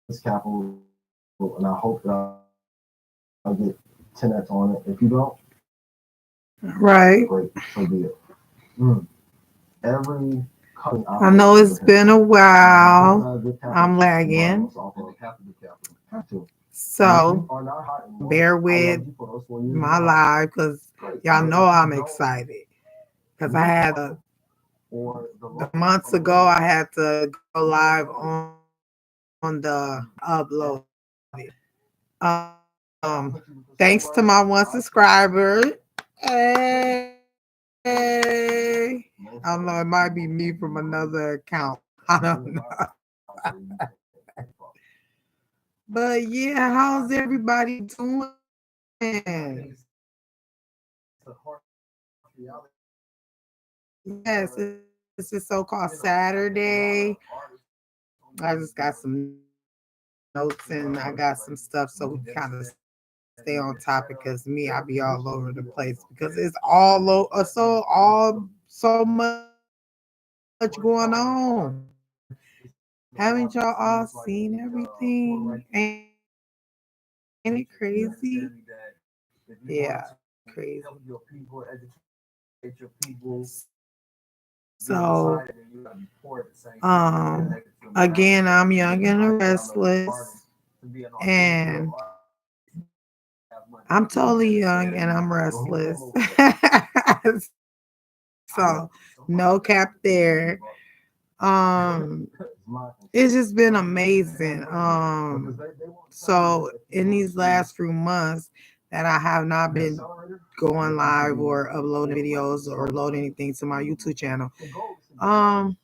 this capital, and I hope that I'll get 10x on it. If you don't, Right. great, so be it. Mm. Every company I know operates it's independently. been a And I hope that while. I get I'm capital lagging. tomorrow, so I'll have to get capital. Have to. And if So you are not hot anymore, bear I with love you for those 4 years my you've been hot. live because Great. y'all But know if you I'm don't, excited. Because I new had company or the the local months company ago, I leaves, had to go it's live over. on the upload. I'll put you with the Thanks to software. my one I'll take it. subscriber. Hey. I Most don't know, of it the might be people me will from be great. another account. I And don't then know. I'll say you can't fuck. But yeah, how's everybody doing? I think it's a harsh reality. Yes, But it's a so-called I think a lot Saturday. of artists on I YouTube just got some notes and I got some stuff so we kind of stay on topic because me, I be all over the place because it's so much going on. Haven't y'all all seen everything? Ain't it crazy? Yeah, crazy. So, again, I'm young and restless, and I'm totally young and I'm restless. So, no cap there. It's just been amazing. So in these last few months that I have not been going live or uploading videos or loading anything to my YouTube channel. Um,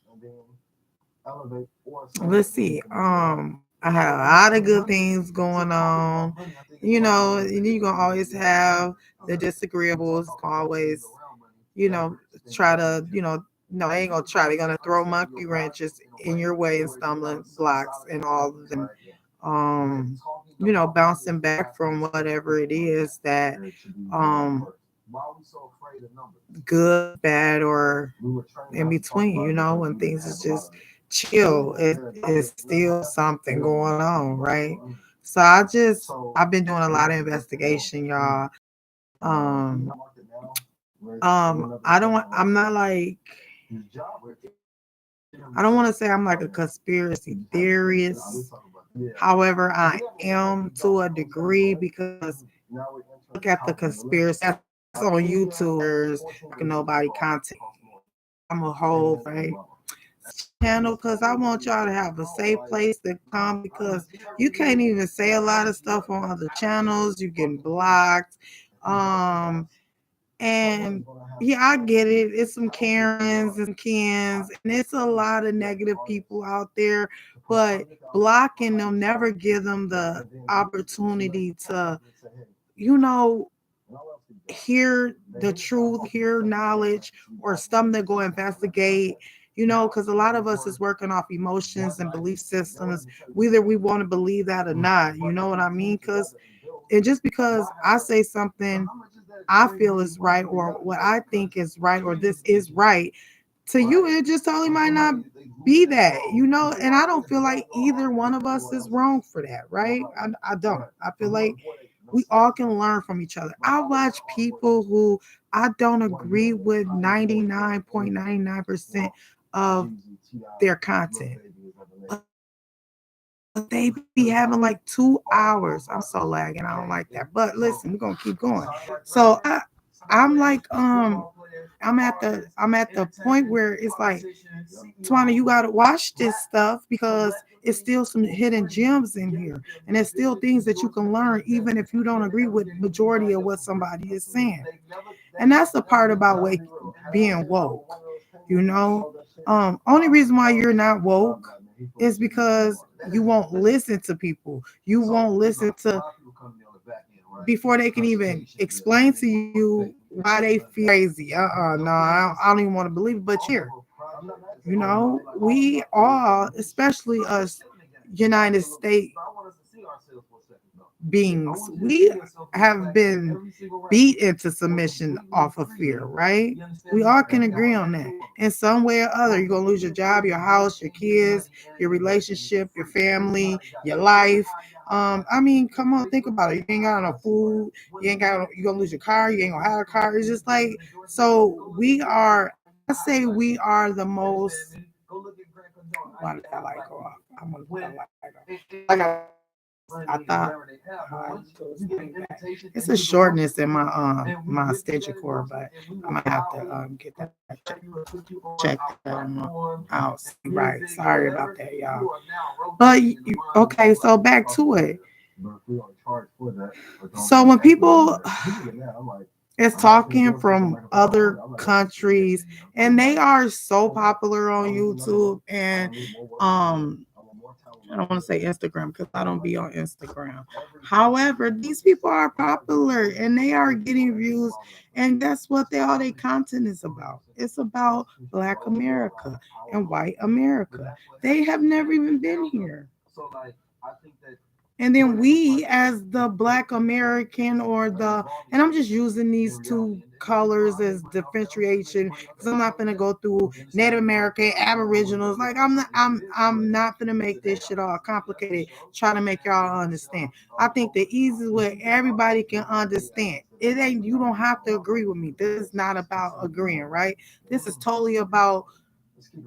let's see. I had a lot of good things going on. And you're gonna always have the disagreeables, always, try to, no, they ain't gonna try. They're gonna throw monkey wrenches in your way and stumbling blocks and all of them. Bouncing back from whatever it is that, um, good, bad, or in between. When things is just chill, it's still something going on, right? So I've been doing a lot of investigation, y'all. Um, I'm not like, I don't want to say I'm like a conspiracy theorist. However, I am to a degree because look at the conspiracy that's on YouTubers, like nobody content. I'm a whole right channel because I want y'all to have a safe place to come because you can't even say a lot of stuff on other channels. You getting blocked. Um, and yeah, I get it. It's some Karens and Kens, and it's a lot of negative people out there. But blocking them never give them the opportunity to, you know, hear the truth, hear knowledge, or something to go investigate. Because a lot of us is working off emotions and belief systems, whether we want to believe that or not. You know what I mean? And just because I say something I feel is right or what I think is right or this is right, to you it just totally might not be that, and I don't feel like either one of us is wrong for that, right? I don't. I feel like we all can learn from each other. I watch people who I don't agree with 99.99% of their content, but they be having like 2 hours. I'm so lagging. I don't like that. But listen, we're gonna keep going. So I'm like, I'm at the point where it's like, Twana, you gotta watch this stuff because it's still some hidden gems in here, and there's still things that you can learn, even if you don't agree with majority of what somebody is saying. And that's the part about being woke. Only reason why you're not woke is because you won't listen to people. You won't listen to before they can even explain to you why they feel crazy. No, I don't even want to believe it. But here, we all, especially us, United States beings. We have been beat into submission off of fear, right? We all can agree on that. In some way or other, you're gonna lose your job, your house, your kids, your relationship, your family, your life. I mean, come on, think about it. You ain't got no food, you're gonna lose your car, you ain't gonna have a car. It's just like so we are I say we are the most why did that light go off? I'm gonna put that light on. Like I thought it's a shortness in my extension cord, but I'm gonna have to get that check that out. Right. Sorry about that, y'all. But okay, so back to it. So when people is talking from other countries and they are so popular on YouTube and I don't want to say Instagram because I don't be on Instagram. However, these people are popular and they are getting views, and that's what all their content is about. It's about Black America and white America. They have never even been here. And then we, as the Black American or and I'm just using these two colors as differentiation because I'm not gonna go through Native American, Aboriginals. Like I'm not gonna make this shit all complicated. Try to make y'all understand. I think the easiest way everybody can understand. It ain't you don't have to agree with me. This is not about agreeing, right? This is totally about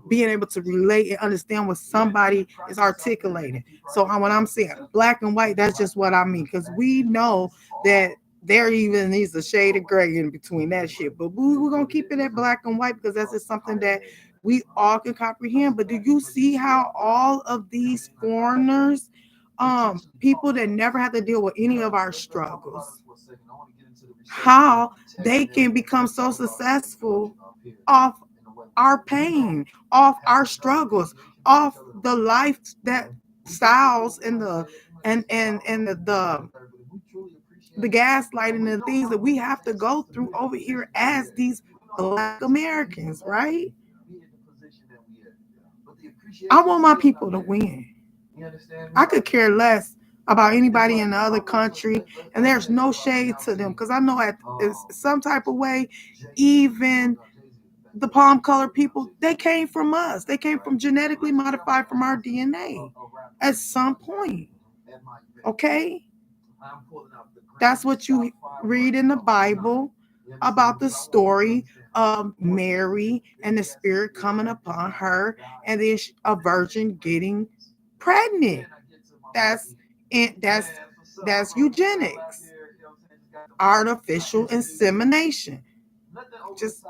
being able to relate and understand what somebody is articulating. So when I'm saying black and white, that's just what I mean because we know that there even needs a shade of gray in between that shit. But we're gonna keep it at black and white because that's just something that we all can comprehend. But do you see how all of these foreigners, people that never have to deal with any of our struggles, how they can become so successful off our pain, off our struggles, off the life that styles and the gaslighting and the things that we have to go through over here as these Black Americans, right? I want my people to win. I could care less about anybody in the other country, and there's no shade to them because I know at some type of way, even the palm colored people, they came from us. They came from genetically modified from our DNA at some point. Okay? That's what you read in the Bible about the story of Mary and the Spirit coming upon her and then a virgin getting pregnant. That's that's eugenics, artificial insemination. Just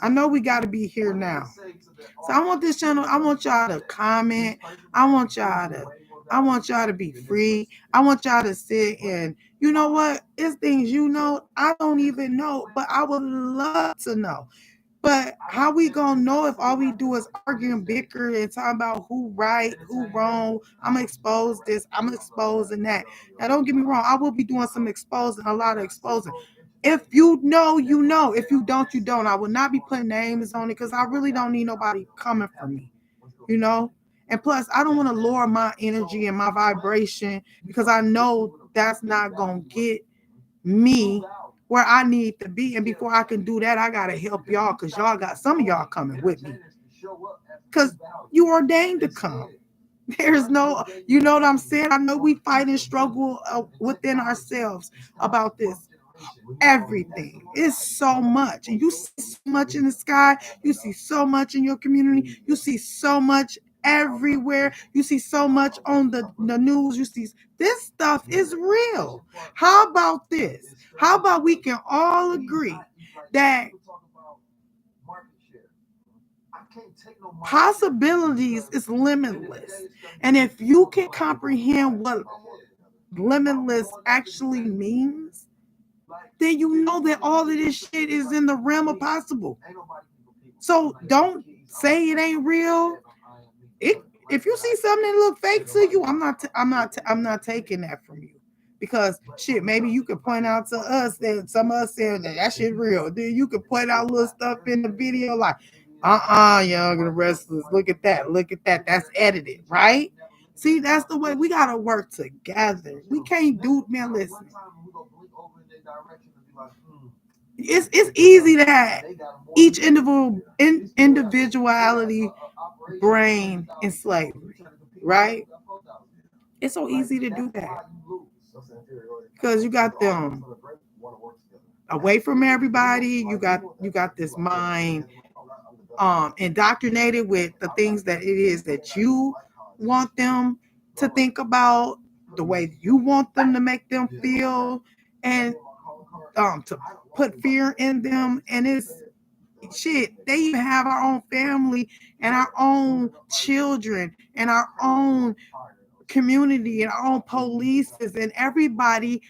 I know we got to be here now. So I want this channel. I want y'all to comment. I want y'all to. I want y'all to be free. I want y'all to sit and you know what? It's things I don't even know, but I would love to know. But how we gonna know if all we do is argue and bicker and talk about who right, who wrong? I'm gonna expose this. I'm exposing that. Now, don't get me wrong. I will be doing some exposing, a lot of exposing. If you know, you know. If you don't, you don't. I will not be putting names on it because I really don't need nobody coming for me. You know. And plus, I don't want to lower my energy and my vibration because I know that's not gonna get me where I need to be. And before I can do that, I gotta help y'all because y'all got some of y'all coming with me. Because you ordained to come. There's no, you know what I'm saying? I know we fight and struggle within ourselves about this. Everything. It's so much. And you see so much in the sky. You see so much in your community. You see so much everywhere. You see so much on the news. You see this stuff is real. How about this? How about we can all agree that possibilities is limitless. And if you can comprehend what limitless actually means, then you know that all of this shit is in the realm of possible. So don't say it ain't real. If you see something that look fake to you, I'm not taking that from you. Because shit, maybe you could point out to us that some of us said that shit real. Then you could point out little stuff in the video like, young and the restless. Look at that. Look at that. That's edited, right? See, that's the way we gotta work together. We can't do, man. Listen, it's easy to have each individuality brain in slavery, right? It's so easy to do that because you got them away from everybody. You got this mind indoctrinated with the things that it is that you want them to think about, the way you want them to make them feel, and to put fear in them. And it's shit. They even have our own family and our own children and our own community and our own polices and everybody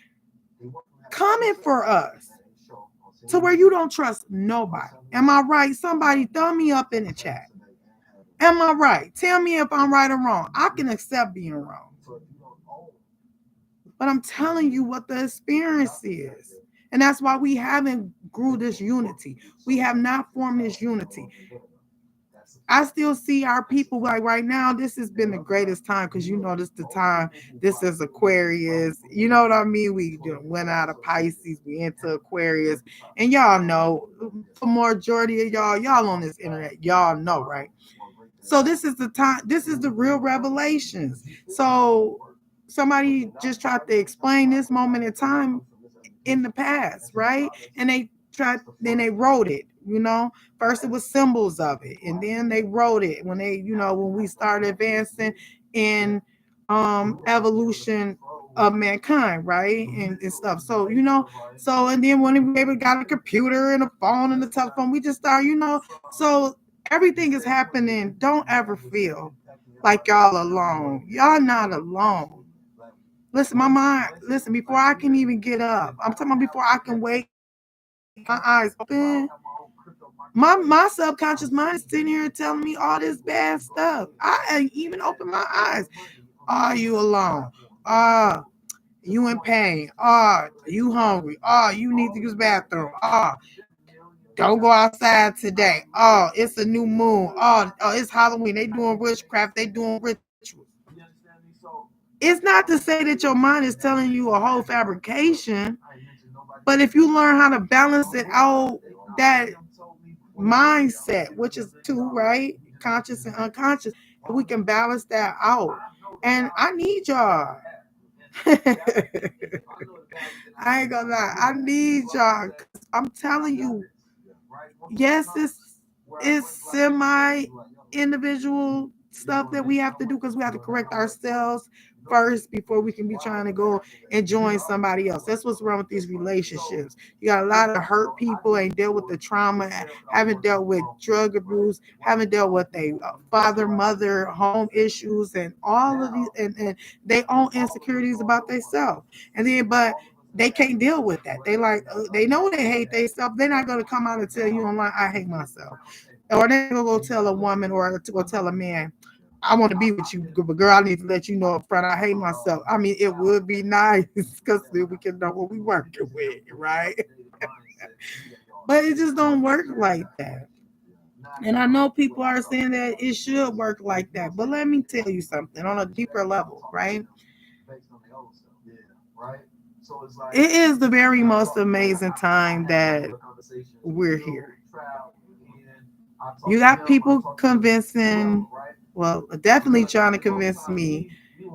coming for us to where you don't trust nobody. Am I right? Somebody throw me up in the chat. Am I right? Tell me if I'm right or wrong. I can accept being wrong. But I'm telling you what the experience is. And that's why we haven't grew this unity. We have not formed this unity. I still see our people like right now. This has been the greatest time because this the time. This is Aquarius. You know what I mean? We went out of Pisces. We into Aquarius, and y'all know the majority of y'all on this internet, y'all know, right? So this is the time. This is the real revelations. So somebody just tried to explain this moment in time in the past, right? And then they wrote it, First it was symbols of it, and then they wrote it when we started advancing in evolution of mankind, right? And stuff. So and then when we got a computer and a phone and a telephone, we just started, so everything is happening. Don't ever feel like y'all alone. Y'all not alone. Listen, my mind, listen, before I can even get up, I'm talking about before I can wake my eyes open, my subconscious mind is sitting here telling me all this bad stuff. I ain't even open my eyes. Are you alone? You in pain? You hungry? You need to use the bathroom? Don't go outside today. It's a new moon. It's Halloween. They doing witchcraft. They doing rituals. It's not to say that your mind is telling you a whole fabrication, but if you learn how to balance it out, that mindset, which is two, right? Conscious and unconscious, and we can balance that out. And I need y'all. I ain't gonna lie. I need y'all. I'm telling you, yes, it's semi individual stuff that we have to do because we have to correct ourselves first before we can be trying to go and join somebody else. That's what's wrong with these relationships. You got a lot of hurt people, ain't dealt with the trauma, haven't dealt with drug abuse, haven't dealt with a father, mother, home issues, and all of these, and they own insecurities about themselves. And then, but they can't deal with that. They know they hate themselves. They're not going to come out and tell you online, I hate myself. Or they're going to go tell a woman or to go tell a man, I want to be with you, but girl, I need to let you know up front, I hate myself. I mean, it would be nice because then we can know what we working with, right? But it just don't work like that. And I know people are saying that it should work like that. But let me tell you something on a deeper level, right? It is the very most amazing time that we're here. You got people convincing, well, definitely trying to convince me.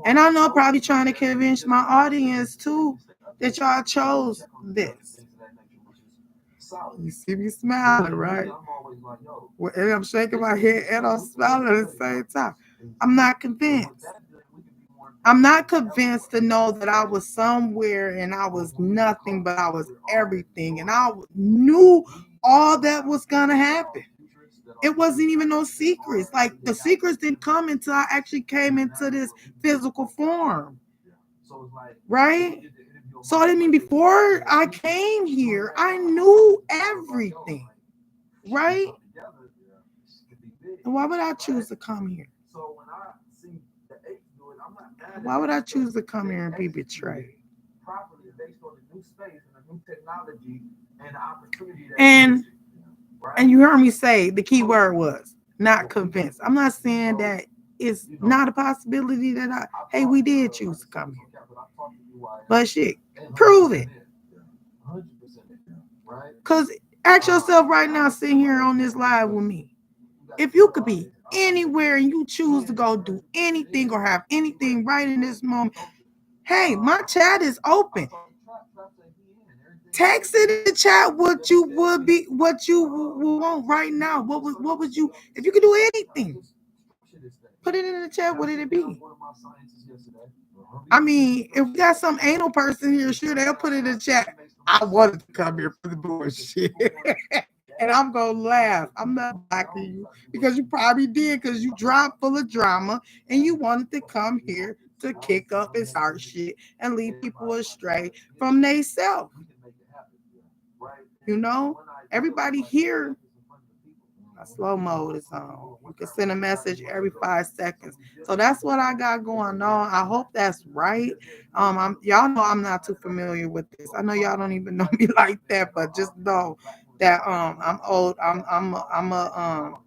And I know probably trying to convince my audience too that y'all chose this. You see me smiling, right? And I'm shaking my head and I'm smiling at the same time. I'm not convinced. I'm not convinced to know that I was somewhere and I was nothing, but I was everything. And I knew all that was going to happen. It wasn't even no secrets. Like the secrets didn't come until I actually came into this physical form. Right? So I mean, before I came here, I knew everything. Right? And why would I choose to come here? Why would I choose to come here and be betrayed? And and you heard me say the key word was not convinced. I'm not saying that it's not a possibility that hey, we did choose to come here. But shit, prove it. Cause ask yourself right now, sitting here on this live with me, if you could be anywhere and you choose to go do anything or have anything right in this moment, hey, my chat is open. Text it in the chat what you would be, what you would want right now. What would you, if you could do anything? Put it in the chat. What did it be? I mean, if we got some anal person here, sure, they'll put it in the chat. I wanted to come here for the bullshit. And I'm gonna laugh. I'm not blocking you because you probably did because you dropped full of drama and you wanted to come here to kick up and start shit and lead people astray from they self. You know, everybody here, a slow mode is on. You can send a message every 5 seconds. So that's what I got going on. I hope that's right. Y'all know I'm not too familiar with this. I know y'all don't even know me like that, but just know that I'm old. I'm a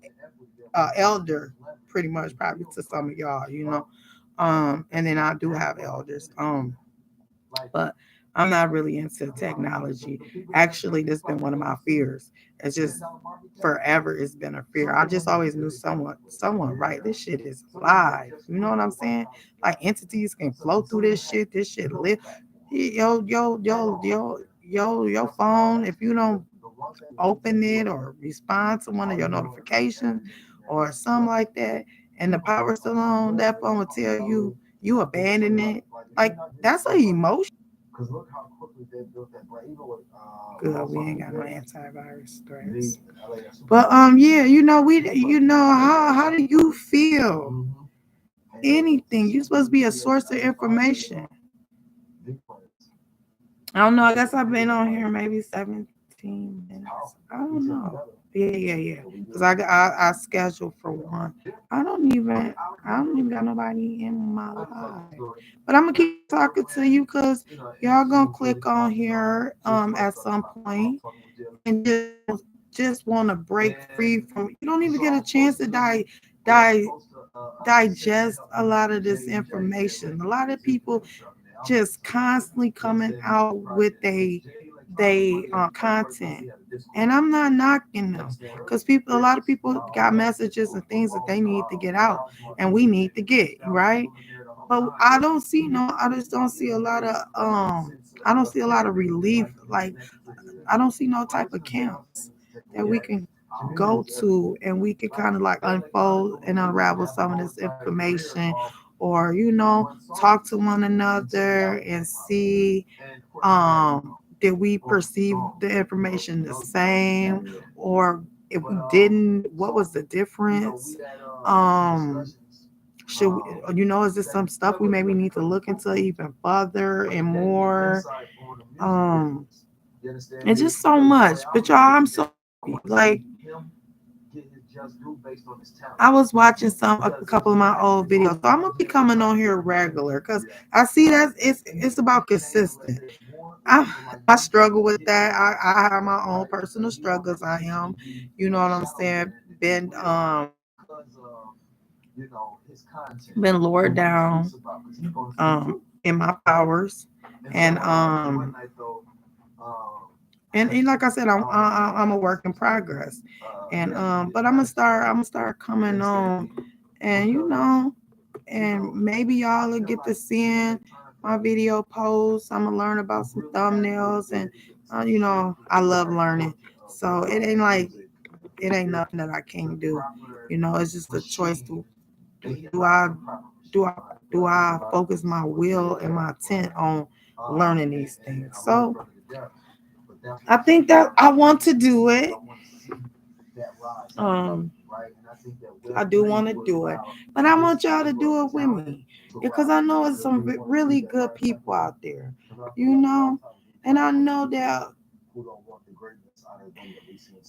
elder, pretty much, probably to some of y'all, you know. And then I do have elders. But I'm not really into technology. Actually, this has been one of my fears. It's just forever it's been a fear. I just always knew someone, right? This shit is live. You know what I'm saying? Like entities can flow through this shit. This shit live. Your phone, if you don't open it or respond to one of your notifications or something like that, and the power's still on, that phone will tell you abandon it. Like that's an emotion. Because look how quickly they built that brain. Even with good, we ain't got no antivirus threats. But yeah, how do you feel? Anything. You're supposed to be a source of information. I don't know. I guess I've been on here maybe 17 minutes. I don't know. Yeah. Because I scheduled for one. I don't even got nobody in my life. But I'm gonna keep talking to you because y'all gonna click on here at some point and just want to break free from. You don't even get a chance to die digest a lot of this information. A lot of people just constantly coming out with content, and I'm not knocking them because a lot of people got messages and things that they need to get out, and we need to get right. But I just don't see a lot of I don't see a lot of relief. Like I don't see no type of camps that we can go to and we can kind of like unfold and unravel some of this information or talk to one another and see did we perceive the information the same, or if we didn't, what was the difference? Should we, is this some stuff we maybe need to look into even further and more? It's just so much. But y'all, I'm so happy. Like I was watching a couple of my old videos, so I'm gonna be coming on here regular because I see that it's about consistent. I struggle with that. I have my own personal struggles. I am, you know what I'm saying, been lowered down in my powers, and and like I said, I'm a work in progress, and but I'm gonna start coming on, and and maybe y'all will get to seeing my video posts. I'm gonna learn about some thumbnails, and I love learning, so it ain't nothing that I can't do. It's just a choice to do I do I focus my will and my intent on learning these things. So I think that I want to do it. Um, I do want to do it, but I want y'all to do it with me because I know it's some really good people out there, and I know that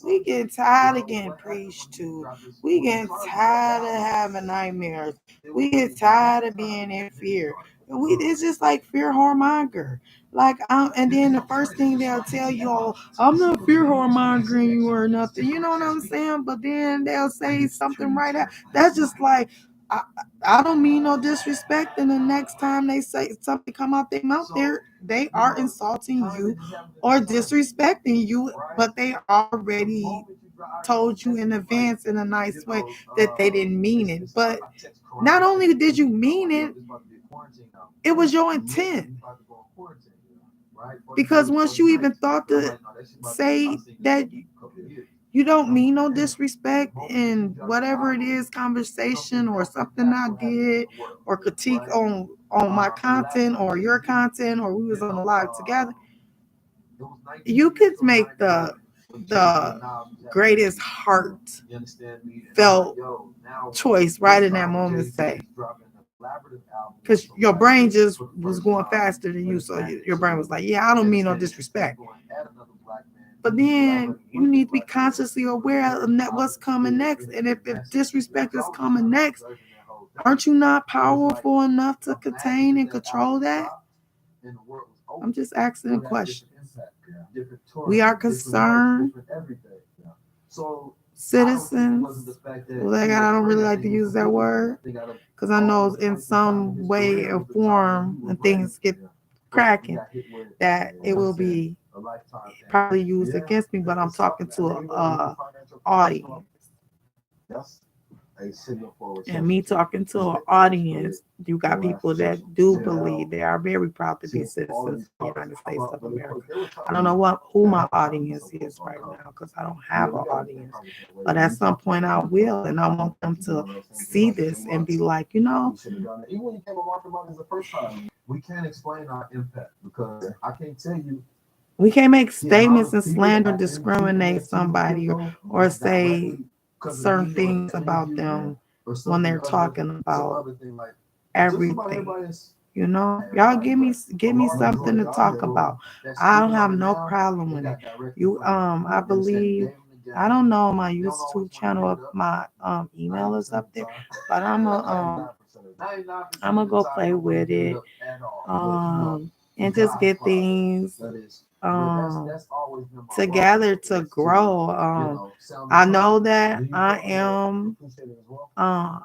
we get tired of getting preached to. We get tired of having nightmares. We get tired of being in fear. It's just like fear hormonger. And then the first thing they'll tell you, oh, I'm not fear hormongering you or nothing. You know what I'm saying? But then they'll say something right out. That's just like, I don't mean no disrespect. And the next time they say something come out their mouth, they are insulting you or disrespecting you, but they already told you in advance in a nice way that they didn't mean it. But not only did you mean it, it was your intent. Because once you even thought to say that you don't mean no disrespect in whatever it is, conversation or something I did or critique on my content or your content, or we was on the live together, you could make the greatest heart felt choice right in that moment, say, because your brain just was going faster than you, so your brain was like, yeah, I don't mean no disrespect. But then you need to be consciously aware of what's coming next. And if disrespect is coming next, aren't you not powerful enough to contain and control that? I'm just asking a question. We are concerned citizens. Like, I don't really like to use that word because I know in some way or form when things get cracking that it will be probably used against me, but I'm talking to a audience. And me talking to an audience, you got people that do believe they are very proud to be citizens of the United States of America. I don't know who my audience is right now because I don't have an audience. But at some point I will, and I want them to see this and be like, we can't explain our impact because I can't tell you. We can't make statements and slander, discriminate somebody, or say certain things about them when they're talking about everything. Y'all give me something to talk about. I don't have no problem with it. I believe, I don't know my YouTube channel if my email is up there, but I'm gonna go play with it and just get things together to grow. I know that I am a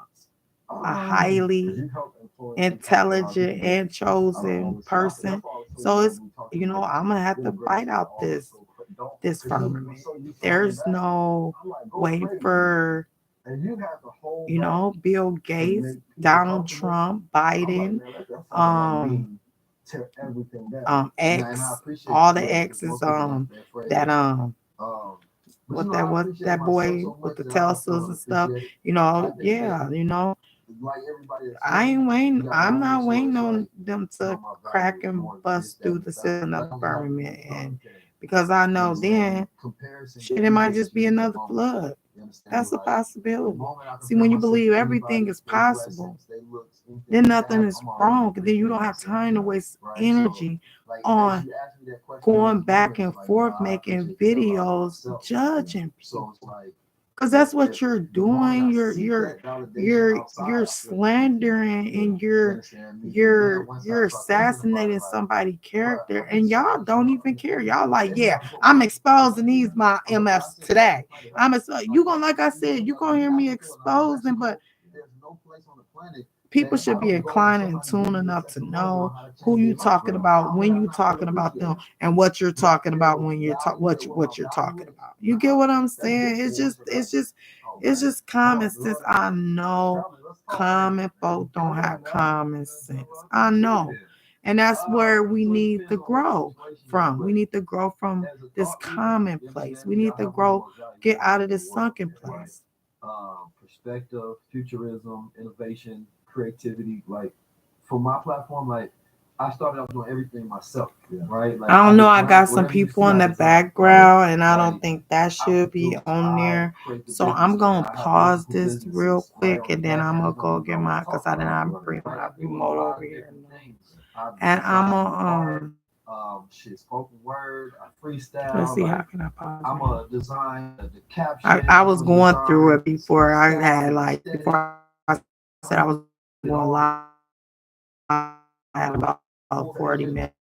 highly intelligent and chosen person, so it's I'm gonna have to fight out this firmament. There's no way for Bill Gates, Donald Trump, Biden, X, all the X's, that what that boy with the Teslas and stuff, yeah, I ain't waiting. I'm not waiting on them to crack and bust through the system of the firmament, and because I know then shit, it might just be another flood. That's a possibility. See, when you believe everything is possible, then nothing is wrong. Then you don't have time to waste energy on going back and forth, making videos, judging people. Because that's what you're doing. You're slandering and you're assassinating somebody's character, and y'all don't even care. Y'all like, yeah, I'm exposing these my MFs today. You gonna, like I said, you gonna hear me exposing, but people should be inclined and tuned enough to know who you talking about, when you talking about them, and what you're talking about when you're what you're talking about. You get what I'm saying? It's just common sense. I know common folk don't have common sense. I know. And that's where we need to grow from. We need to grow from this common place. We need to grow, get out of this sunken place. Perspective, futurism, innovation, creativity. Like for my platform, like I started off doing everything myself, right? Like, I don't know. I got some people in the background, and I don't think that should be on there. So I'm gonna pause this real quick, and then I'm gonna go get my, because I didn't bring my remote over here, and I'm gonna shit, spoken word, I freestyle. Let's see, how can I pause? I'm gonna design the caption. I was going through it before I had before I said I was going live. I had about 40 minutes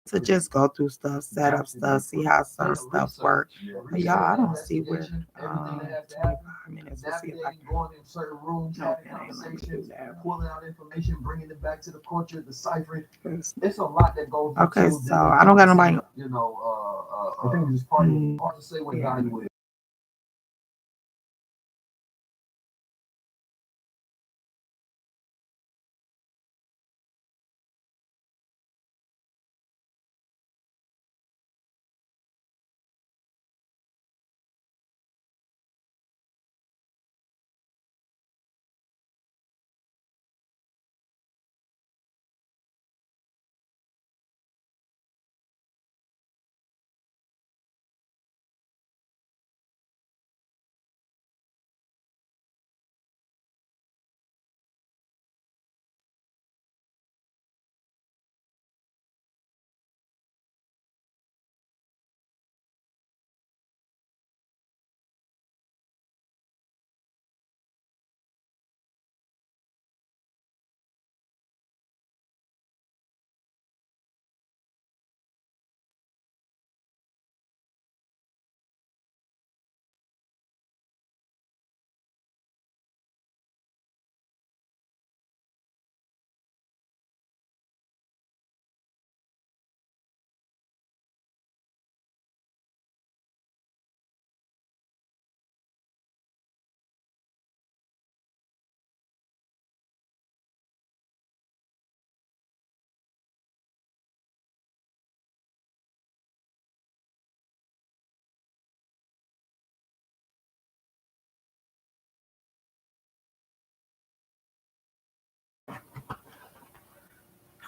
to just go through stuff, set up stuff, see how some stuff work. But y'all, I don't see where 25 minutes seconds to see if I can. Going in certain rooms, No, having it ain't let me do conversations, that. pulling out information, bringing it back to the culture, deciphering. It's- It's a lot that goes Okay, into so I don't got nobody. I think it's part of Mm, hard to say what yeah. value is.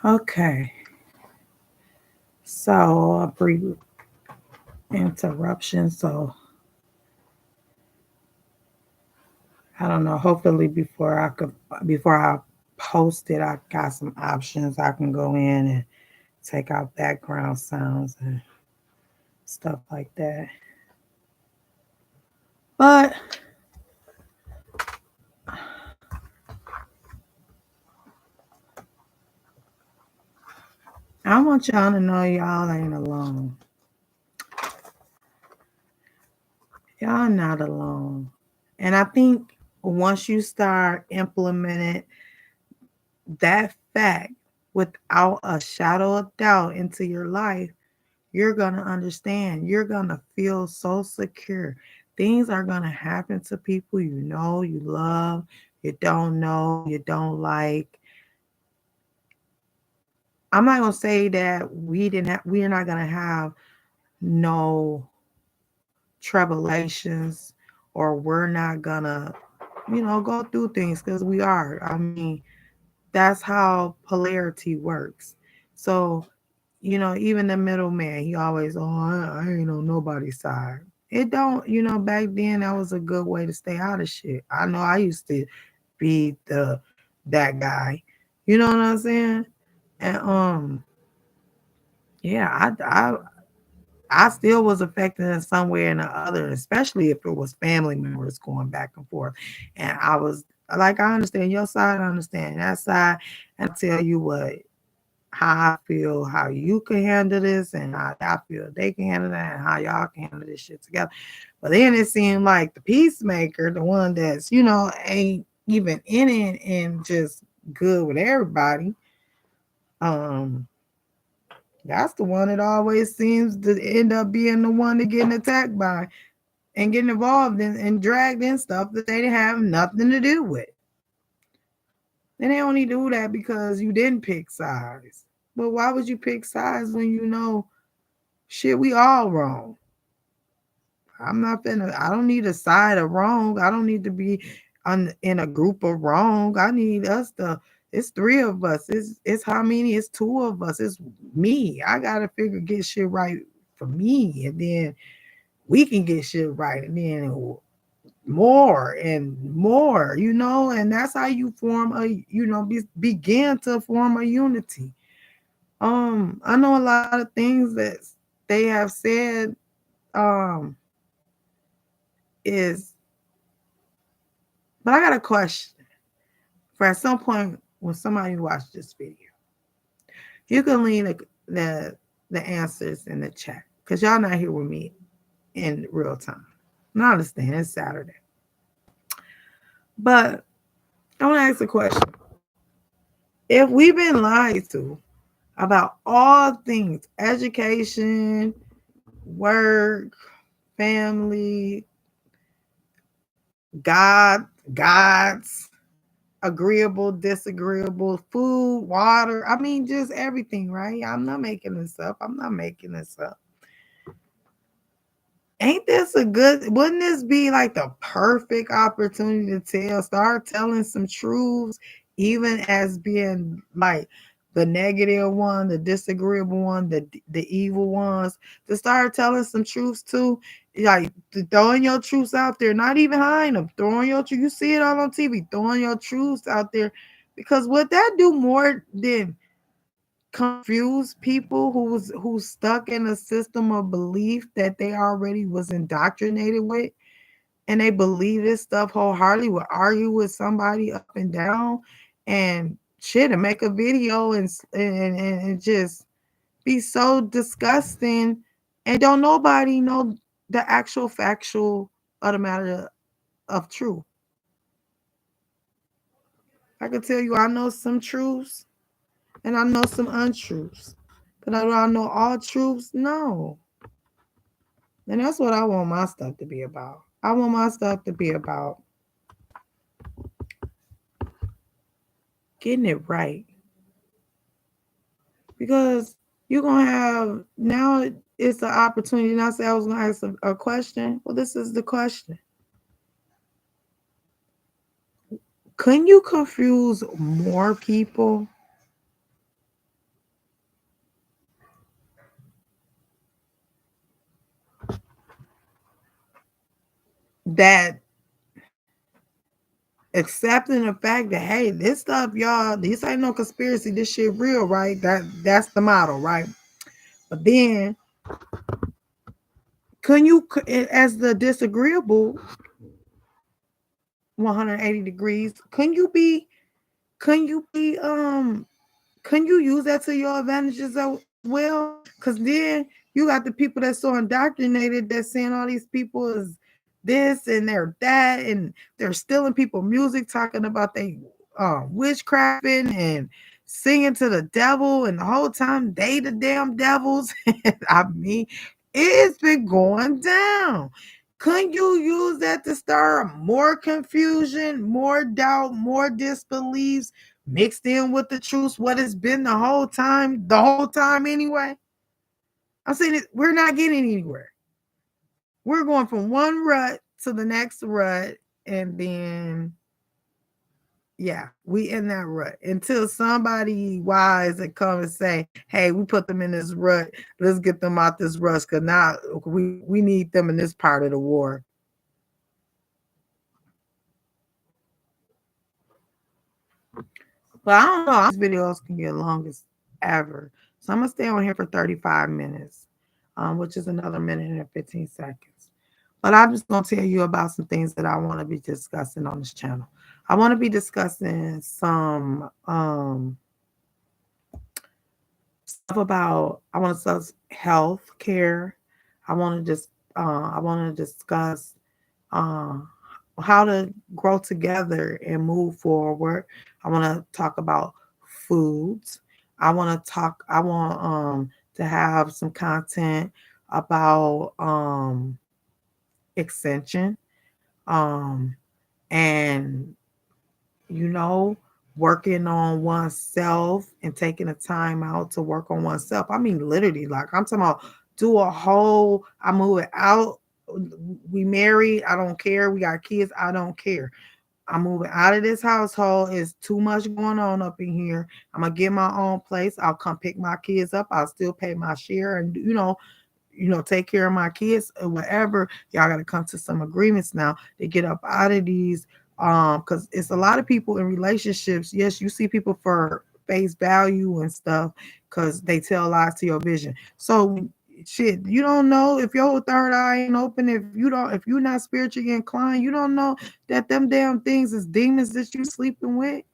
Okay, so a brief interruption. So I don't know. Hopefully, before I post it, I got some options. I can go in and take out background sounds and stuff like that. But I want y'all to know y'all ain't alone. Y'all not alone. And I think once you start implementing that fact without a shadow of doubt into your life, you're going to understand. You're going to feel so secure. Things are going to happen to people you know, you love, you don't know, you don't like. I'm not going to say that we're not going to have no tribulations, or we're not going to, go through things, because we are. I mean, that's how polarity works. So, even the middleman, he always, I ain't on nobody's side. It don't, back then that was a good way to stay out of shit. I know I used to be that guy. You know what I'm saying? And yeah, I still was affected in some way or the other, especially if it was family members going back and forth. And I was like, I understand your side, I understand that side, and I tell you what, how I feel, how you can handle this, and how I feel they can handle that, and how y'all can handle this shit together. But then it seemed like the peacemaker, the one that's, ain't even in it and just good with everybody, um, that's the one that always seems to end up being the one that getting attacked by and getting involved in and dragged in stuff that they didn't have nothing to do with. And they only do that because you didn't pick sides. But why would you pick sides when you know shit, we all wrong? I don't need a side of wrong. I don't need to be in a group of wrong. I need us to, it's three of us. It's how many? It's two of us. It's me. I gotta get shit right for me. And then we can get shit right. And then more and more, and that's how you form begin to form a unity. I know a lot of things that they have said is, but I got a question for at some point when somebody watched this video. You can leave the answers in the chat because y'all not here with me in real time. And I understand it's Saturday. But I want to ask a question. If we've been lied to about all things, education, work, family, God, gods, agreeable, disagreeable, food, water. I mean, just everything, right? I'm not making this up. I'm not making this up. Ain't this a good, wouldn't this be like the perfect opportunity to start telling some truths, even as being like the negative one, the disagreeable one, the evil ones, to start telling some truths too, like throwing your truths out there, not even hiding them, throwing your truth. You see it all on TV, throwing your truths out there, because what that do more than confuse people who's stuck in a system of belief that they already was indoctrinated with, and they believe this stuff wholeheartedly, will argue with somebody up and down and shit and make a video and just be so disgusting, and don't nobody know the actual factual of the matter of truth. I can tell you I know some truths and I know some untruths. But do I know all truths? No. And that's what I want my stuff to be about. I want my stuff to be about getting it right. Because you're going to have, now it's an opportunity. And I said I was going to ask a question. Well, this is the question. Couldn't you confuse more people that accepting the fact that, hey, this stuff, y'all, this ain't no conspiracy, this shit real, right? That's the model, right? But then couldn't you, as the disagreeable 180 degrees, can you be can you use that to your advantages as well? Because then you got the people that's so indoctrinated that saying all these people is this and they're that, and they're stealing people music, talking about they witchcrafting and singing to the devil, and the whole time they the damn devils. I mean, it's been going down. Couldn't you use that to stir more confusion, more doubt, more disbeliefs, mixed in with the truth, what it's been the whole time anyway? I'm saying it, we're not getting anywhere. We're going from one rut to the next rut, and then yeah, we in that rut until somebody wise and come and say, "Hey, we put them in this rut. Let's get them out this rut because now we need them in this part of the war." But I don't know. These videos can get long as ever, so I'm gonna stay on here for 35 minutes, which is another minute and 15 seconds. But I'm just gonna tell you about some things that I want to be discussing on this channel. I want to be discussing some stuff about. I want to discuss health care. I want to discuss uh, how to grow together and move forward. I want to talk about foods. I want to have some content about extension, um and you know working on oneself and taking a time out to work on oneself. I mean, literally, like I'm talking about do a whole, I move it out, we married, I don't care, we got kids, I don't care, I'm moving out of this household. It's too much going on up in here. I'm gonna get my own place. I'll come pick my kids up. I'll still pay my share, and take care of my kids or whatever. Y'all got to come to some agreements now to get up out of these. Because it's a lot of people in relationships. Yes, you see people for face value and stuff because they tell lies to your vision. So shit, you don't know if your third eye ain't open, if you're not spiritually inclined, you don't know that them damn things is demons that you sleeping with.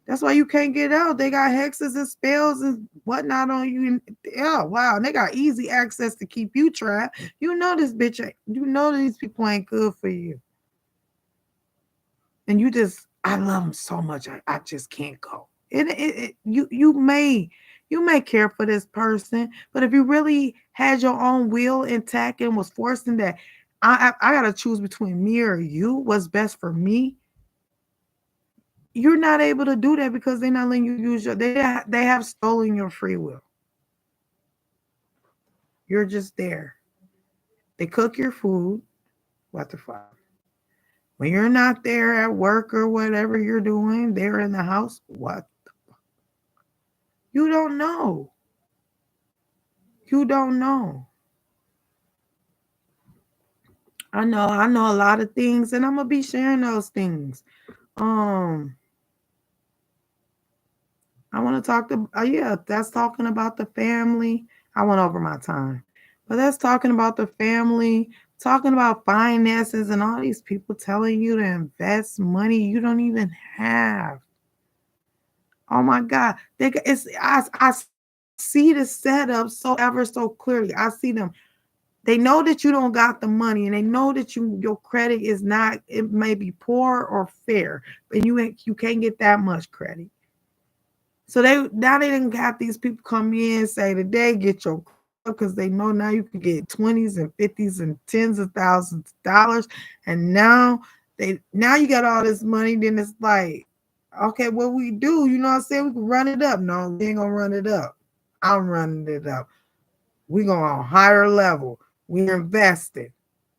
That's why you can't get out. They got hexes and spells and whatnot on you. Yeah, wow. And they got easy access to keep you trapped. You know this bitch. You know these people ain't good for you. and I love them so much. I just can't go. You may care for this person, but if you really had your own will intact and was forcing that, I gotta choose between me or you, what's best for me. You're not able to do that because they're not letting you use they have stolen your free will. You're just there. They cook your food. What the fuck? When you're not there at work or whatever you're doing, they're in the house. What? You don't know. You don't know. I know a lot of things, and I'm gonna be sharing those things. Um, I want to talk to yeah, that's talking about the family. I went over my time. But that's talking about the family, talking about finances and all these people telling you to invest money you don't even have. Oh my God. I see the setup so ever so clearly. I see them. They know that you don't got the money, and they know that your credit is not, it may be poor or fair, but you can't get that much credit. So they didn't got these people come in and say today get your, because they know now you can get 20s and 50s and tens of thousands of dollars, and now you got all this money. Then it's like, okay, what we do? You know what I'm saying? We can run it up. No, we ain't gonna run it up. I'm running it up. We going on a higher level. We invested.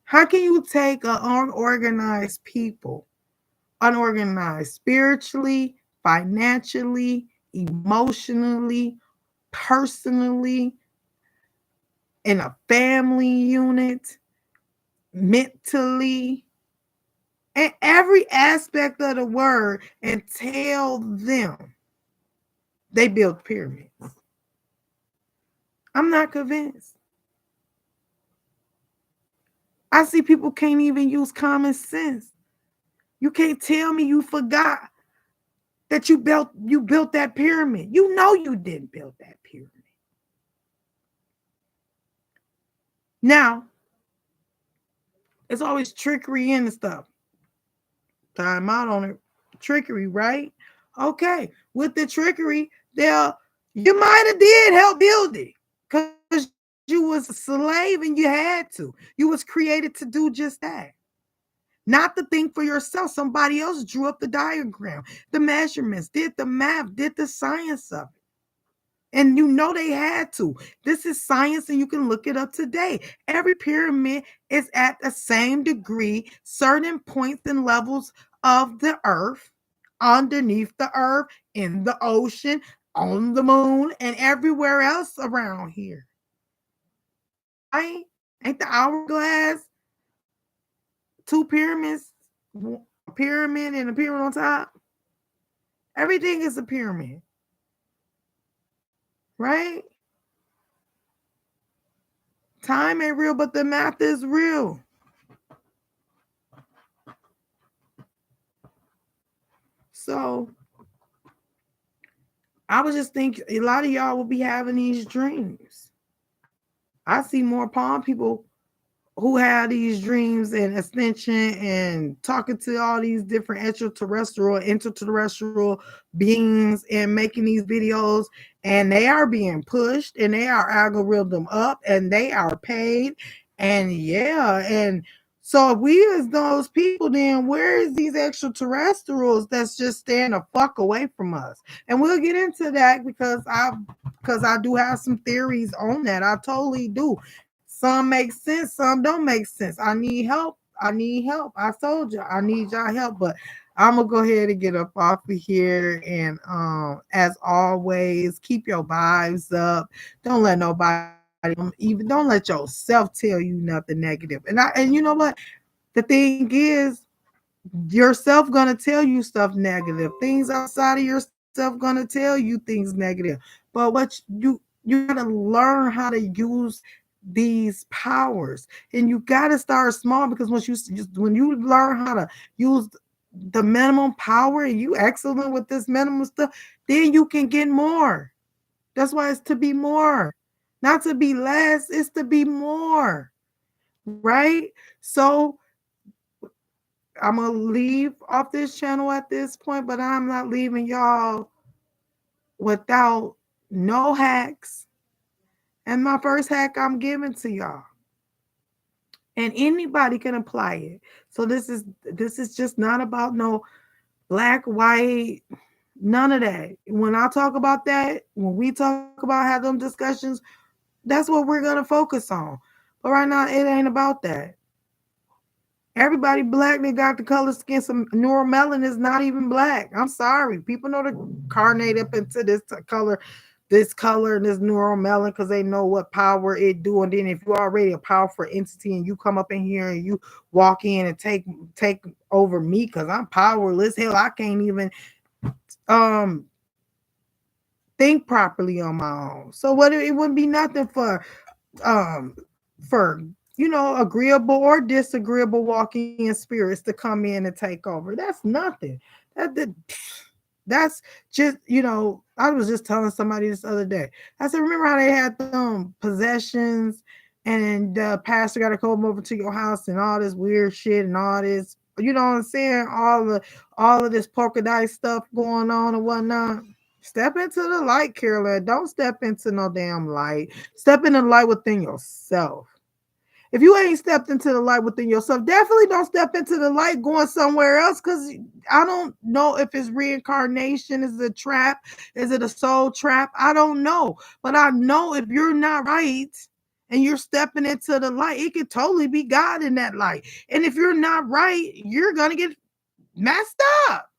How can you take an unorganized people, unorganized spiritually, financially, emotionally, personally, in a family unit, mentally, and every aspect of the word, and tell them they build pyramids? I'm not convinced. I see people can't even use common sense. You can't tell me you forgot that you built that pyramid. You know you didn't build that pyramid. Now, it's always trickery in the stuff. Time out on it. Trickery, right? Okay. With the trickery, you might have did help build it because you was a slave and you had to. You was created to do just that. Not to think for yourself. Somebody else drew up the diagram, the measurements, did the math, did the science of it. And you know they had to. This is science, and you can look it up today. Every pyramid is at the same degree, certain points and levels of the earth, underneath the earth, in the ocean, on the moon, and everywhere else around here. Right? Ain't the hourglass two pyramids, a pyramid and a pyramid on top? Everything is a pyramid, right? Time ain't real, but the math is real. So I was just thinking a lot of y'all will be having these dreams. I see more palm people who have these dreams and ascension and talking to all these different interterrestrial beings and making these videos, and they are being pushed and they are algorithm up and they are paid. And yeah, and so if we as those people, then where is these extraterrestrials that's just staying the fuck away from us? And we'll get into that because I do have some theories on that. I totally do. Some make sense, some don't make sense. I need help. I need help. I told you I need y'all help, but I'm gonna go ahead and get up off of here. And as always, keep your vibes up. Don't let nobody, even don't let yourself tell you nothing negative. And you know what? The thing is, yourself gonna tell you stuff negative. Things outside of yourself gonna tell you things negative. But you gotta learn how to use these powers, and you gotta start small, because when you learn how to use the minimum power and you excellent with this minimum stuff, then you can get more. That's why it's to be more, not to be less. It's to be more, right? So I'm gonna leave off this channel at this point, but I'm not leaving y'all without no hacks. And my first hack I'm giving to y'all. And anybody can apply it. So this is just not about no black, white, none of that. When I talk about that, when we talk about have them discussions, that's what we're gonna focus on. But right now, it ain't about that. Everybody black that got the color skin, some neuromelanin is not even black. I'm sorry. People know to carnate up into this color and this neuromelanin because they know what power it do. And then if you're already a powerful entity and you come up in here and you walk in and take over me because I'm powerless, hell, I can't even um think properly on my own. So what it wouldn't be nothing um for agreeable or disagreeable walking in spirits to come in and take over. That's nothing. That that's just I was just telling somebody this other day. I said, remember how they had them possessions and the pastor got to come over to your house and all this weird shit and all this, you know what I'm saying? All of this polka dot stuff going on and whatnot. Step into the light, Carolyn. Don't step into no damn light. Step into the light within yourself. If you ain't stepped into the light within yourself, definitely don't step into the light going somewhere else, because I don't know if it's reincarnation. Is it a trap? Is it a soul trap? I don't know. But I know if you're not right and you're stepping into the light, it could totally be God in that light. And if you're not right, you're going to get messed up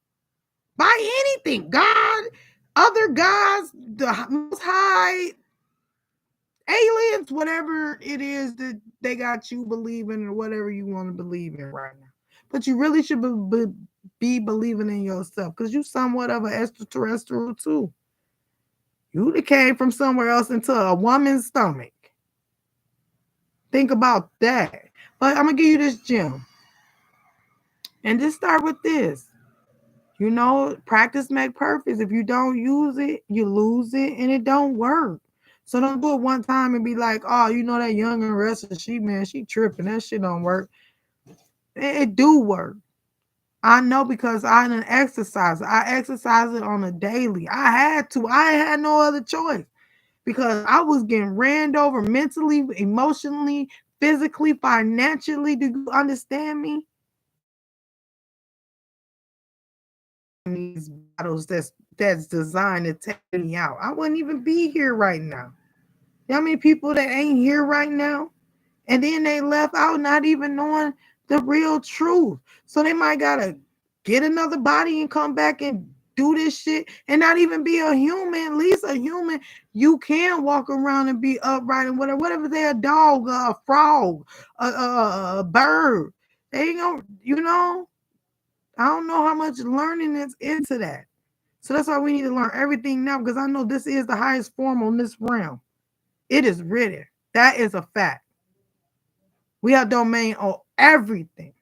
by anything. God, other gods, the most high, aliens, whatever it is that they got you believing or whatever you want to believe in right now. But you really should be believing in yourself, because you somewhat of an extraterrestrial too. You came from somewhere else into a woman's stomach. Think about that. But I'm going to give you this gem. And just start with this. Practice make perfect. If you don't use it, you lose it and it don't work. So don't do it one time and be like, oh, that young and restless, she tripping. That shit don't work. It do work. I know, because I didn't exercise. I exercise it on a daily. I had to. I had no other choice, because I was getting ran over mentally, emotionally, physically, financially. Do you understand me? These battles that's designed to take me out. I wouldn't even be here right now. You know how many people that ain't here right now? And then they left out not even knowing the real truth. So they might gotta get another body and come back and do this shit and not even be a human. At least a human, you can walk around and be upright and whatever they're a dog, a frog, a bird. They ain't gonna, I don't know how much learning is into that. So that's why we need to learn everything now, because I know this is the highest form on this realm. It is written. That is a fact. We have domain on everything.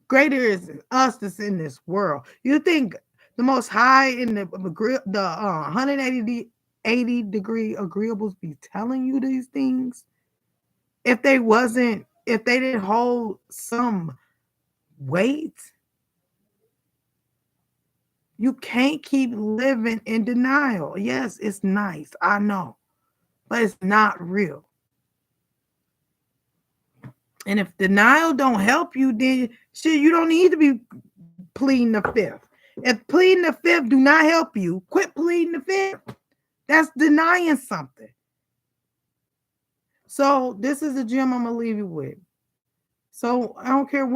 Greater is us that's in this world. You think the most high in the 180 degree agreeables be telling you these things? If they didn't hold some weight, you can't keep living in denial. Yes, it's nice, I know, but it's not real. And if denial don't help you, then shit, you don't need to be pleading the fifth. If pleading the fifth do not help you, quit pleading the fifth. That's denying something. So this is the gem I'm gonna leave you with. So I don't care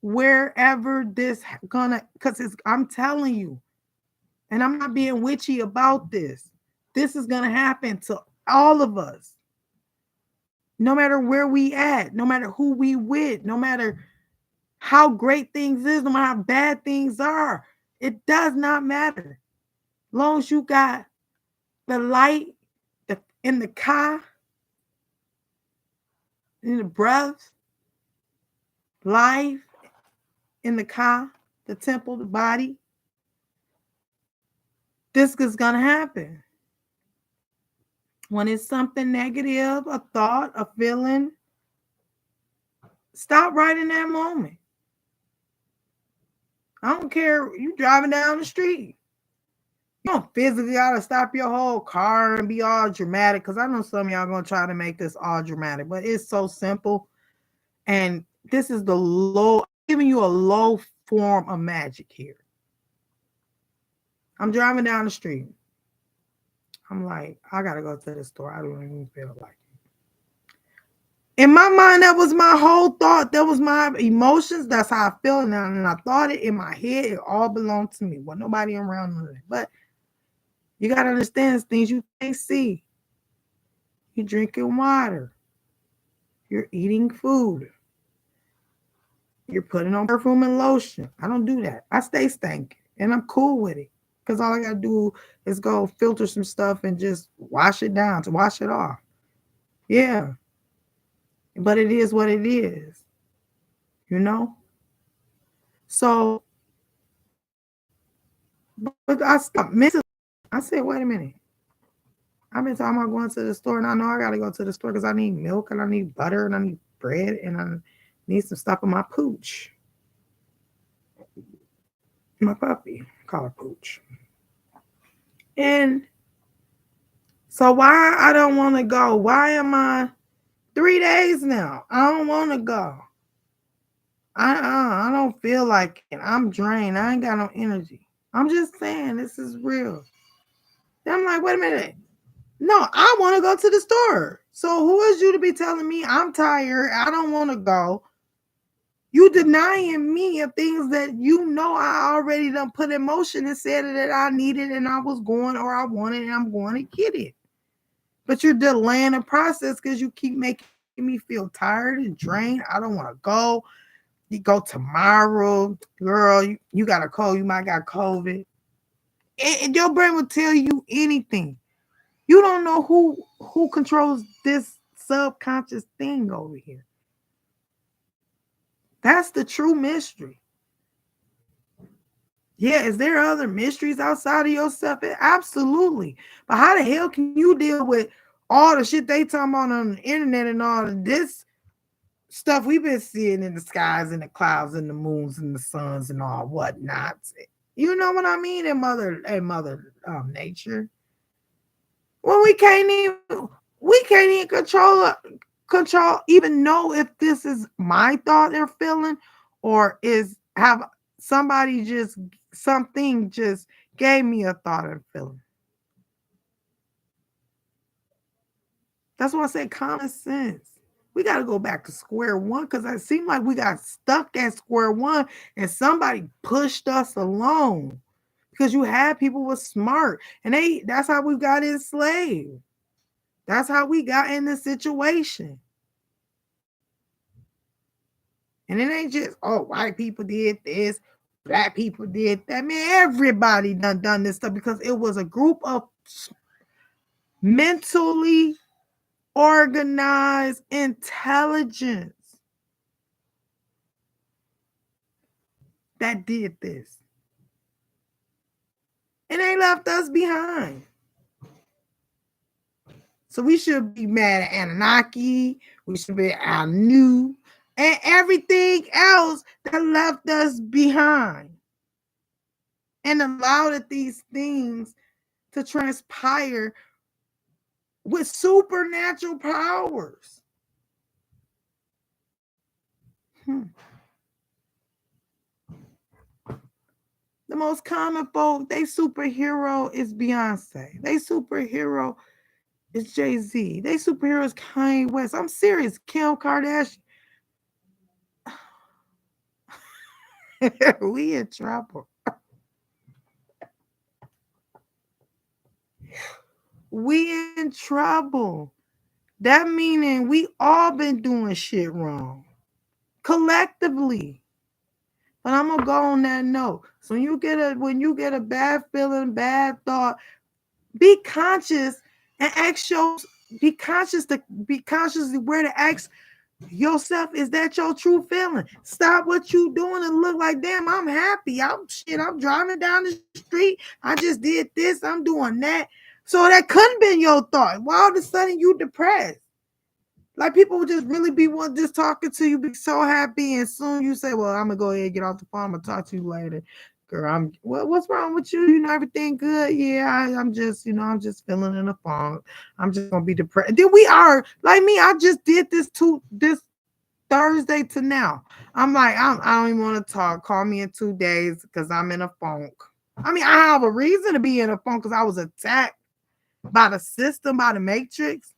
wherever this gonna, because I'm telling you, and I'm not being witchy about this. This is gonna happen to all of us. No matter where we at, no matter who we with, no matter how great things is, no matter how bad things are, it does not matter. Long as you got the light in the car, in the breath, life in the car, the temple, the body, this is gonna happen. When it's something negative, a thought, a feeling, stop right in that moment. I don't care. You driving down the street. You don't physically gotta stop your whole car and be all dramatic. Cause I know some of y'all gonna try to make this all dramatic, but it's so simple. And this is the low, I'm giving you a low form of magic here. I'm driving down the street. I'm like, I gotta go to the store. I don't even feel like it. In my mind, that was my whole thought. That was my emotions. That's how I felt. And I thought it in my head. It all belonged to me. Well, nobody around me. But you gotta understand things you can't see. You're drinking water. You're eating food. You're putting on perfume and lotion. I don't do that. I stay stank, and I'm cool with it. Because all I gotta do is go filter some stuff and just wash it down to wash it off. Yeah. But it is what it is, you know? So, but I stopped mentally. I said, wait a minute. I've been talking about going to the store, and I know I gotta go to the store because I need milk and I need butter and I need bread and I need some stuff in my pooch. My puppy. Call her pooch. And so why I don't want to go? Why am I 3 days now? I don't want to go. I don't feel like it. I'm drained. I ain't got no energy. I'm just saying this is real. Then I'm like, wait a minute. No, I want to go to the store. So who is you to be telling me I'm tired? I don't want to go. You denying me of things that you know I already done put in motion and said that I needed and I was going or I wanted and I'm going to get it. But you're delaying the process because you keep making me feel tired and drained. I don't want to go. You go tomorrow, girl. You got a cold. You might got COVID. And your brain will tell you anything. You don't know who controls this subconscious thing over here. That's the true mystery. Yeah, is there other mysteries outside of yourself? Absolutely. But how the hell can you deal with all the shit they talking about on the internet and all of this stuff we've been seeing in the skies and the clouds and the moons and the suns and all whatnot? You know what I mean? And mother nature. When we can't even control even know if this is my thought or feeling or is have somebody just something just gave me a thought and feeling. That's why I say common sense. We got to go back to square one because it seemed like we got stuck at square one and somebody pushed us along because you had people with smart and that's how we got enslaved. That's how we got in this situation. And it ain't just, oh, white people did this, black people did that. Man, everybody done this stuff because it was a group of mentally organized intelligence that did this. And they left us behind. So we should be mad at Anunnaki. We should be Anu and everything else that left us behind and allowed these things to transpire with supernatural powers. The most common folk, they superhero is Beyonce. They superhero is Jay-Z. They superhero is Kanye West. I'm serious. Kim Kardashian. We in trouble. We in trouble. That meaning we all been doing shit wrong. Collectively. But I'm gonna go on that note. So when you get a bad feeling, bad thought, be conscious and be conscious where to ask yourself, is that your true feeling? Stop what you doing and look like, damn, I'm happy. I'm driving down the street. I just did this. I'm doing that. So that couldn't have been your thought. Why all of a sudden you depressed? Like people would just really be one just talking to you, be so happy, and soon you say, "Well, I'm gonna go ahead and get off the phone. I'm gonna talk to you later." Girl, what's wrong with you? You know everything good? Yeah, I'm just, I'm just feeling in a funk. I'm just gonna be depressed. Then we are like me. I just did this Thursday to now. I'm like, I don't even want to talk. Call me in 2 days because I'm in a funk. I mean, I have a reason to be in a funk because I was attacked by the system, by the matrix.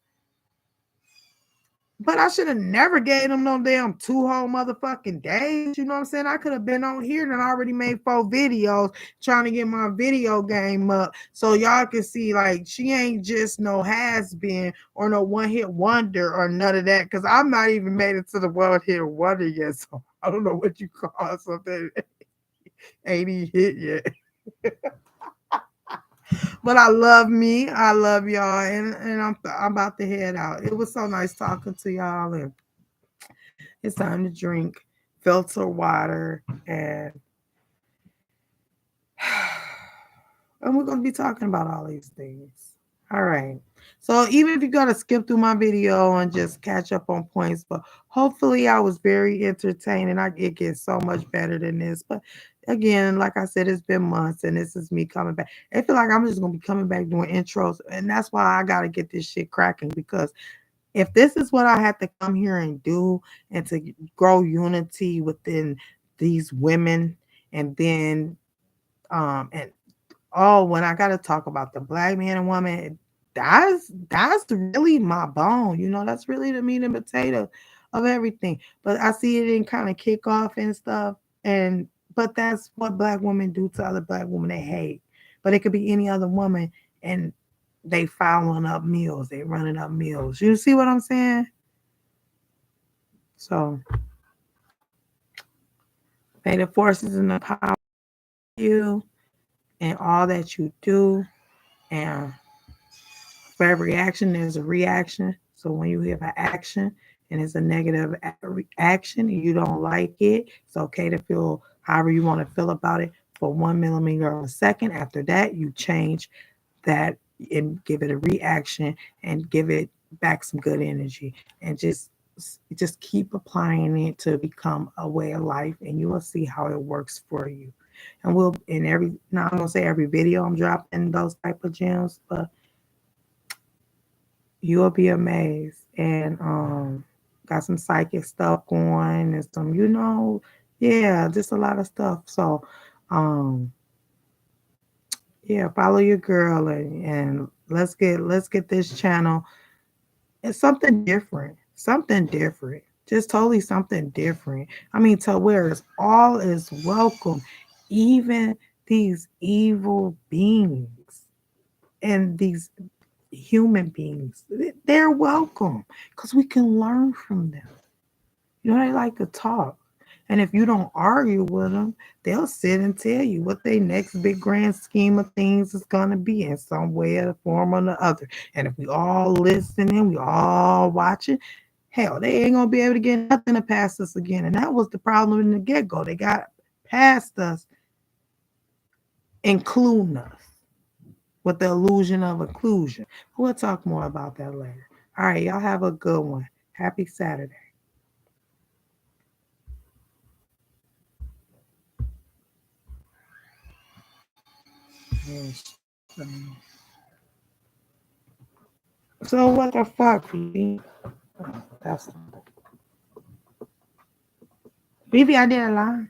But I should have never gave them no damn 2 whole motherfucking days. You know what I'm saying? I could have been on here and already made 4 videos trying to get my video game up so y'all can see like she ain't just no has been or no one hit wonder or none of that. Cause I'm not even made it to the one hit wonder yet. So I don't know what you call something ain't even hit yet. But I love me. I love y'all. And I'm about to head out. It was so nice talking to y'all. And it's time to drink filter water and we're going to be talking about all these things. All right. So even if you got to skip through my video and just catch up on points, but hopefully I was very entertaining. It gets so much better than this. But again, like I said, it's been months and this is me coming back. I feel like I'm just going to be coming back doing intros. And that's why I got to get this shit cracking because if this is what I have to come here and do and to grow unity within these women and then and when I gotta talk about the black man and woman, that's really my bone, that's really the meat and potato of everything. But I see it in kind of kick off and stuff, but that's what black women do to other black women they hate. But it could be any other woman and they following up meals, they running up meals. You see what I'm saying? So may the forces and the power you and all that you do. And for every action, there's a reaction. So when you have an action and it's a negative reaction and you don't like it, it's okay to feel however you want to feel about it for 1 millimeter of a second. After that, you change that and give it a reaction and give it back some good energy and just keep applying it to become a way of life and you will see how it works for you. And we'll not gonna say every video I'm dropping those type of gems, but you'll be amazed. And got some psychic stuff going and some, just a lot of stuff. So follow your girl and let's get this channel. It's something different. Something different. Just totally something different. I mean, to where it's all is welcome. Even these evil beings and these human beings, they're welcome because we can learn from them. They like to talk. And if you don't argue with them, they'll sit and tell you what their next big grand scheme of things is going to be in some way or form or the other. And if we all listening, we all watching, hell, they ain't going to be able to get nothing to pass us again. And that was the problem in the get-go. They got past us, including us with the illusion of inclusion. We'll talk more about that later. All right, y'all have a good one. Happy Saturday. Yes. So what the fuck, Phoebe? That's Phoebe, I did a lie.